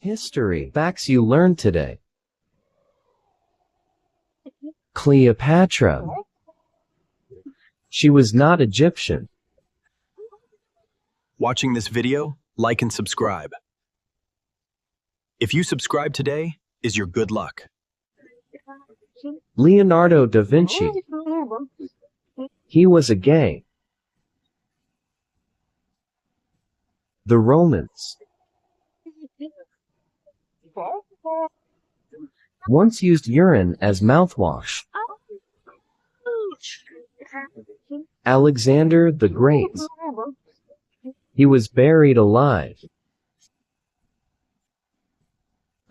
History facts you learned today. Cleopatra. She was not Egyptian. Watching this video, like and subscribe. If you subscribe today, is your good luck. Leonardo da Vinci. He was a gay. The Romans once used urine as mouthwash. Alexander the Great. He was buried alive.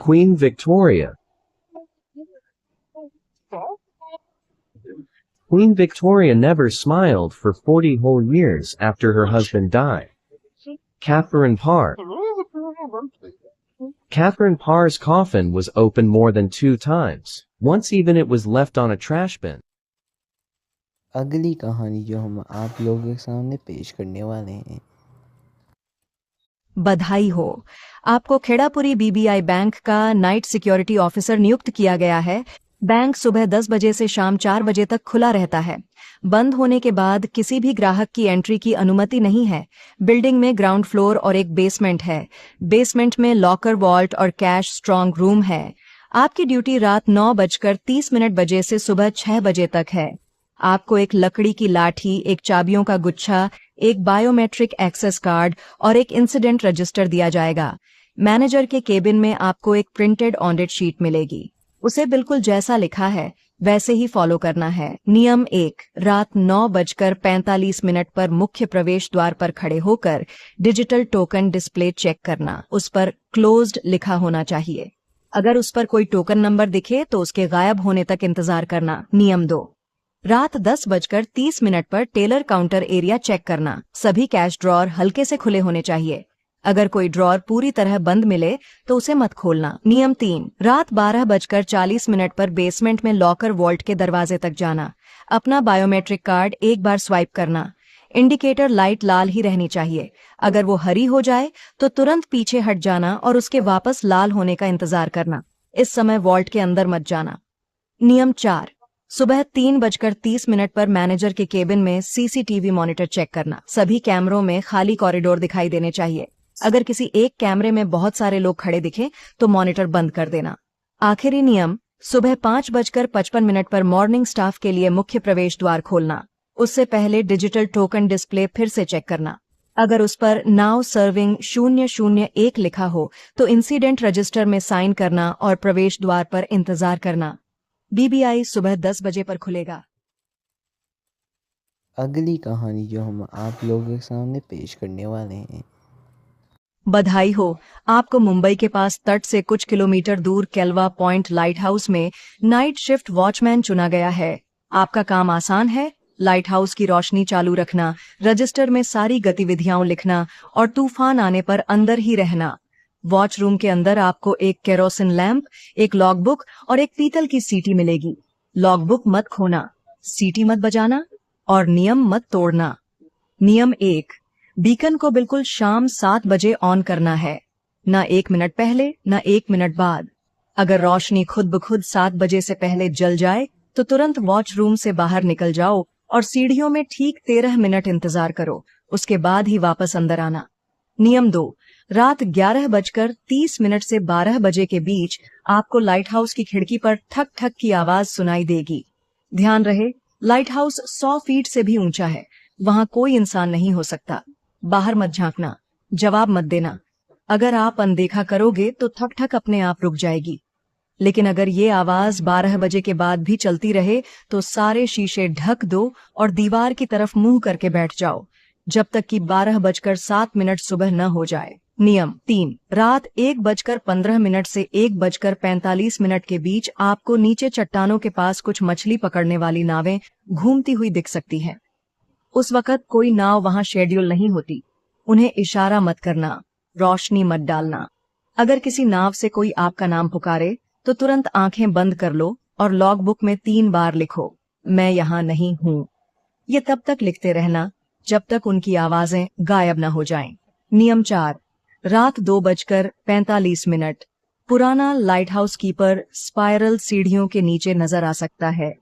Queen Victoria. Queen Victoria never smiled for 40 whole years after her husband died. Catherine Parr. Catherine Parr's coffin was opened more than 2 times. Once even it was left on a trash bin. अगली कहानी जो हम आप लोगों के सामने पेश करने वाले हैं। बधाई हो, आपको खेड़ापुरी बीबीआई बैंक का नाइट सिक्योरिटी ऑफिसर नियुक्त किया गया है। बैंक सुबह 10 बजे से शाम 4 बजे तक खुला रहता है। बंद होने के बाद किसी भी ग्राहक की एंट्री की अनुमति नहीं है। बिल्डिंग में ग्राउंड फ्लोर और एक बेसमेंट है। बेसमेंट में लॉकर वॉल्ट और कैश स्ट्रांग रूम है। आपकी ड्यूटी रात 9:30 बजे से सुबह 6 बजे तक है। आपको एक लकड़ी की लाठी, एक चाबियों का गुच्छा, एक बायोमेट्रिक एक्सेस कार्ड और एक इंसिडेंट रजिस्टर दिया जाएगा। मैनेजर के केबिन में आपको एक प्रिंटेड ऑडिट शीट मिलेगी। उसे बिल्कुल जैसा लिखा है वैसे ही फॉलो करना है। नियम 1, रात 9:45 पर मुख्य प्रवेश द्वार पर खड़े होकर डिजिटल टोकन डिस्प्ले चेक करना। उस पर क्लोज्ड लिखा होना चाहिए। अगर उस पर कोई टोकन नंबर दिखे तो उसके गायब होने तक इंतजार करना। नियम 2, रात 10:30 पर टेलर काउंटर एरिया चेक करना। सभी कैश ड्रॉर हल्के से खुले होने चाहिए। अगर कोई ड्रॉर पूरी तरह बंद मिले तो उसे मत खोलना। नियम 3, रात 12:40 पर बेसमेंट में लॉकर वॉल्ट के दरवाजे तक जाना। अपना बायोमेट्रिक कार्ड एक बार स्वाइप करना। इंडिकेटर लाइट लाल ही रहनी चाहिए। अगर वो हरी हो जाए तो तुरंत पीछे हट जाना और उसके वापस लाल होने का इंतजार करना। इस समय वॉल्ट के अंदर मत जाना। नियम 4, सुबह 3:30 पर मैनेजर के केबिन में सीसीटीवी मॉनिटर चेक करना। सभी कैमरों में खाली कॉरिडोर दिखाई देने चाहिए। अगर किसी एक कैमरे में बहुत सारे लोग खड़े दिखे तो मॉनिटर बंद कर देना। आखिरी नियम, सुबह 5:55 पर मॉर्निंग स्टाफ के लिए मुख्य प्रवेश द्वार खोलना। उससे पहले डिजिटल टोकन डिस्प्ले फिर से चेक करना। अगर उस पर नाउ सर्विंग 001 लिखा हो तो इंसिडेंट रजिस्टर में साइन करना और प्रवेश द्वार पर इंतजार करना। बीबीआई सुबह 10 बजे पर खुलेगा। अगली कहानी जो हम आप लोगों के सामने पेश करने वाले हैं। बधाई हो, आपको मुंबई के पास तट से कुछ किलोमीटर दूर केल्वा पॉइंट लाइट हाउस में नाइट शिफ्ट वॉचमैन चुना गया है। आपका काम आसान है, लाइट हाउस की रोशनी चालू रखना, रजिस्टर में सारी गतिविधियां लिखना और तूफान आने पर अंदर ही रहना। वॉच रूम के अंदर आपको एक केरोसिन लैंप, एक लॉगबुक और एक पीतल की सीटी मिलेगी। लॉगबुक मत खोना, सीटी मत बजाना और नियम मत तोड़ना। नियम 1, बीकन को बिल्कुल शाम 7 बजे ऑन करना है, ना 1 मिनट पहले ना 1 मिनट बाद। अगर रोशनी खुद ब खुद 7 बजे से पहले जल जाए तो तुरंत वॉच रूम से बाहर निकल जाओ और सीढ़ियों में ठीक 13 मिनट इंतजार करो। उसके बाद ही वापस अंदर आना। नियम 2, रात 11:30 से 12 बजे के बीच आपको लाइट हाउस की खिड़की पर ठक ठक की आवाज सुनाई देगी। ध्यान रहे, लाइट हाउस 100 फीट से भी ऊंचा है। वहां कोई इंसान नहीं हो सकता। बाहर मत झांकना, जवाब मत देना। अगर आप अनदेखा करोगे तो ठक ठक अपने आप रुक जाएगी। लेकिन अगर ये आवाज 12 बजे के बाद भी चलती रहे तो सारे शीशे ढक दो और दीवार की तरफ मुंह करके बैठ जाओ जब तक कि 12:07 सुबह न हो जाए। नियम 3, रात 1:15 से 1:45 के बीच आपको नीचे चट्टानों के पास कुछ मछली पकड़ने वाली नावें घूमती हुई दिख सकती हैं। उस वक्त कोई नाव वहां शेड्यूल नहीं होती। उन्हें इशारा मत करना, रोशनी मत डालना। अगर किसी नाव से कोई आपका नाम पुकारे तो तुरंत आंखें बंद कर लो और लॉग बुक में 3 बार लिखो, मैं यहाँ नहीं हूँ। ये तब तक लिखते रहना जब तक उनकी आवाजें गायब न हो जाएं। नियम 4, रात 2:45 पुराना लाइट हाउस कीपर स्पाइरल सीढ़ियों के नीचे नजर आ सकता है।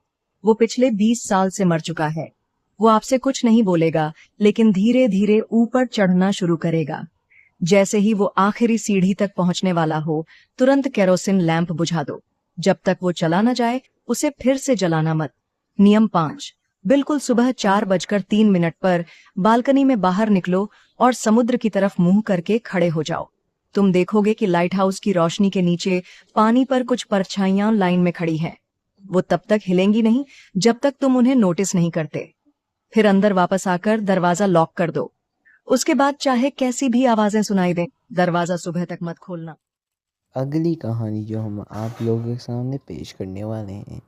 वो पिछले 20 साल से मर चुका है। वो आपसे कुछ नहीं बोलेगा, लेकिन धीरे धीरे ऊपर चढ़ना शुरू करेगा। जैसे ही वो आखिरी सीढ़ी तक पहुंचने वाला हो, तुरंत केरोसिन लैंप बुझा दो। जब तक वो चला न जाए, उसे फिर से जलाना मत। नियम 5, बिल्कुल सुबह 4:03 पर बालकनी में बाहर निकलो और समुद्र की तरफ मुंह करके खड़े हो जाओ। तुम देखोगे कि लाइट हाउस की रोशनी के नीचे पानी पर कुछ परछाइयां लाइन में खड़ी हैं। वो तब तक हिलेंगी नहीं जब तक तुम उन्हें नोटिस नहीं करते। फिर अंदर वापस आकर दरवाजा लॉक कर दो। उसके बाद चाहे कैसी भी आवाजें सुनाई दें, दरवाजा सुबह तक मत खोलना। अगली कहानी जो हम आप लोगों के सामने पेश करने वाले हैं।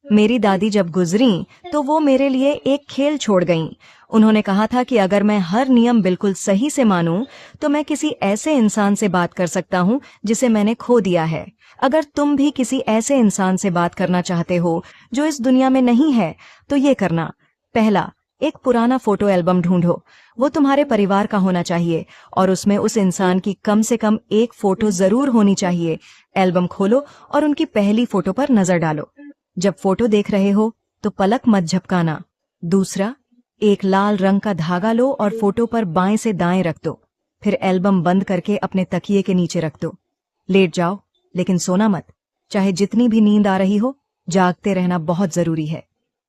मेरी दादी जब गुजरी तो वो मेरे लिए एक खेल छोड़ गईं। उन्होंने कहा था कि अगर मैं हर नियम बिल्कुल सही से मानूं तो मैं किसी ऐसे इंसान से बात कर सकता हूं जिसे मैंने खो दिया है। अगर तुम भी किसी ऐसे इंसान से बात करना चाहते हो जो इस दुनिया में नहीं है, तो ये करना। पहला, एक पुराना फोटो एल्बम ढूंढो। वो तुम्हारे परिवार का होना चाहिए और उसमें उस इंसान की कम से कम एक फोटो जरूर होनी चाहिए। एल्बम खोलो और उनकी पहली फोटो पर नजर डालो। जब फोटो देख रहे हो तो पलक मत झपकाना। दूसरा, एक लाल रंग का धागा लो और फोटो पर बाएं से दाएं रख दो। फिर एल्बम बंद करके अपने तकिए के नीचे रख दो। लेट जाओ, लेकिन सोना मत। चाहे जितनी भी नींद आ रही हो, जागते रहना बहुत जरूरी है।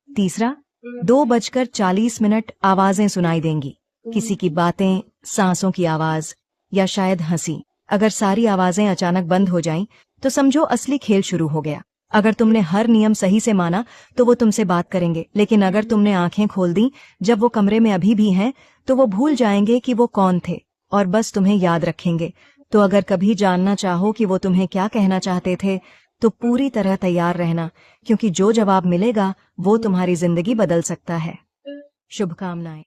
तीसरा, 2:40 आवाजें सुनाई देंगी। किसी की बातें, सांसों की आवाज या शायद हंसी। अगर सारी आवाजें अचानक बंद हो जाएं, तो समझो असली खेल शुरू हो गया। अगर तुमने हर नियम सही से माना तो वो तुमसे बात करेंगे, लेकिन अगर तुमने आंखें खोल दी जब वो कमरे में अभी भी हैं, तो वो भूल जाएंगे कि वो कौन थे और बस तुम्हें याद रखेंगे। तो अगर कभी जानना चाहो कि वो तुम्हें क्या कहना चाहते थे, तो पूरी तरह तैयार रहना, क्योंकि जो जवाब मिलेगा वो तुम्हारी जिंदगी बदल सकता है। शुभकामनाएं।